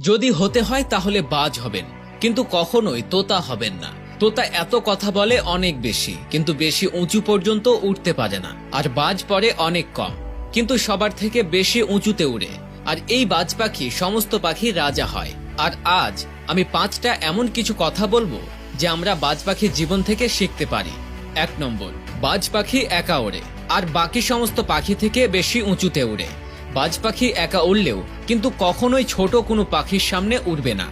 যদি হতে হয় তাহলে বাজ হবেন, কিন্তু কখনোই তোতা হবেন না। তোতা এত কথা বলে অনেক বেশি, কিন্তু বেশি উঁচু পর্যন্ত উঠতে পারে না। আর বাজ পড়ে অনেক কম, কিন্তু সবার থেকে বেশি উঁচুতে উড়ে। আর এই বাজ পাখি সমস্ত পাখির রাজা হয়। আর আজ আমি 5টা এমন কিছু কথা বলবো যে আমরা বাজ পাখির জীবন থেকে শিখতে পারি। 1 নম্বর, বাজ পাখি একা ওড়ে আর বাকি সমস্ত পাখি থেকে বেশি উঁচুতে উড়ে। বাজ পাখি একা উড়লেও কিন্তু কখনোই ছোট কোনো পাখির সামনে উড়বে না।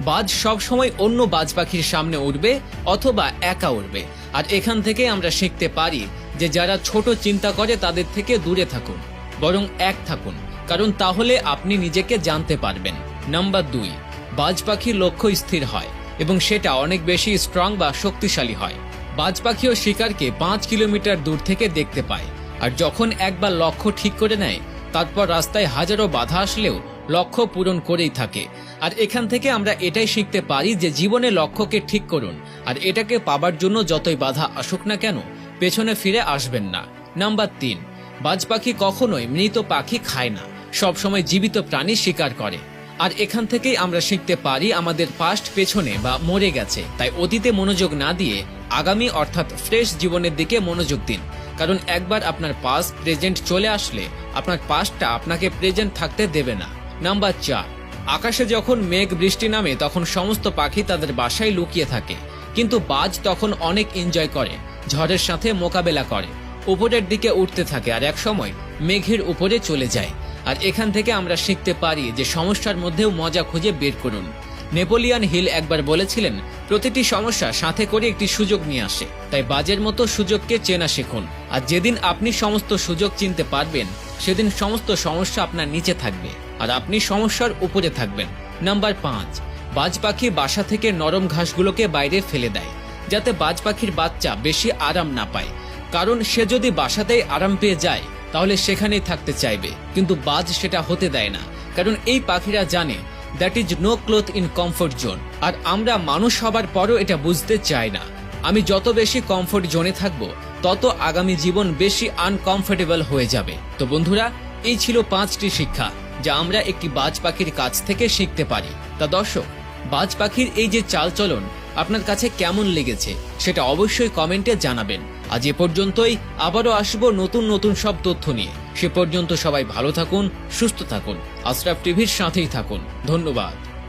বাজ সব সময় অন্য বাজ পাখির সামনে উড়বে অথবা একা উড়বে। আর এখান থেকে আমরা শিখতে পারি যে যারা ছোট চিন্তা করে তাদের থেকে দূরে থাকুন, বরং এক থাকুন, কারণ তাহলে আপনি নিজেকে জানতে পারবেন। নাম্বার 2, বাজ পাখির লক্ষ্য স্থির হয় এবং সেটা অনেক বেশি স্ট্রং বা শক্তিশালী হয়। বাজ পাখিও শিকারকে 5 কিলোমিটার দূর থেকে দেখতে পায়, আর যখন একবার লক্ষ্য ঠিক করে নেয় তারপর রাস্তায় হাজারো বাধা আসলেও লক্ষ্য পূরণ করেই থাকে। আর এখান থেকে আমরা এটাই শিখতে পারি যে জীবনে লক্ষ্যকে ঠিক করুন, আর এটাকে পাবার জন্য যতই বাধা আসুক না কেন পেছনে ফিরে আসবেন না। নাম্বার 3, বাজ পাখি কখনোই মৃত পাখি খায় না, সবসময় জীবিত প্রাণী শিকার করে। আর এখান থেকেই আমরা শিখতে পারি আমাদের পাস্ট পেছনে বা মরে গেছে, তাই অতীতে মনোযোগ না দিয়ে আগামী অর্থাৎ ফ্রেশ জীবনের দিকে মনোযোগ দিন। কারণ একবার আপনার পাস্ট প্রেজেন্ট চলে আসলে আপনার পাস্টটা আপনাকে প্রেজেন্ট থাকতে দেবে না। নাম্বার 4, আকাশে যখন মেঘ বৃষ্টি নামে তখন সমস্ত পাখি তাদের বাসায় লুকিয়ে থাকে, কিন্তু বাজ তখন অনেক এনজয় করে, ঝড়ের সাথে মোকাবেলা করে, উপরের দিকে উঠতে থাকে আর এক সময় মেঘের উপরে চলে যায়। আর এখান থেকে আমরা শিখতে পারি যে সমস্যার মধ্যেও মজা খুঁজে বের করুন। নেপোলিয়ান হিল একবার বলেছিলেন, প্রতিটি সমস্যা সাথে করে একটি সুযোগ নিয়ে আসে, তাই বাজের মতো সুযোগকে চেনা শিখুন। আর যেদিন আপনি সমস্ত সুযোগ চিনতে পারবেন সেদিন সমস্ত সমস্যা আপনার নিচে থাকবে আর আপনি সমস্যার উপরে থাকবেন। নাম্বার 5, বাজ পাখি বাসা থেকে নরম ঘাসগুলোকে বাইরে ফেলে দেয়, যাতে বাজ পাখির বাচ্চা বেশি আরাম না পায়। কারণ সে যদি বাসাতেই আরাম পেয়ে যায় তাহলে সেখানেই থাকতে চাইবে, কিন্তু বাজ সেটা হতে দেয় না, কারণ এই পাখিরা জানে that is no cloth in comfort zone. আর আমরা মানুষ হবার পরও এটা বুঝতে চাই না। আমি যত বেশি কমফোর্ট জোনে থাকবো তত আগামী জীবন বেশি আনকমফোর্টেবল হয়ে যাবে। তো বন্ধুরা, এই ছিল 5টি শিক্ষা যা আমরা একটি বাজ পাখির কাছ থেকে শিখতে পারি। তা দর্শক, বাজ পাখির এই যে চালচলন আপনার কাছে কেমন লেগেছে সেটা অবশ্যই কমেন্টে জানাবেন। আজ এ পর্যন্তই, আবারও আসবো নতুন নতুন সব তথ্য নিয়ে। সে পর্যন্ত সবাই ভালো থাকুন, সুস্থ থাকুন, আশরাফ টিভির সাথেই থাকুন। ধন্যবাদ।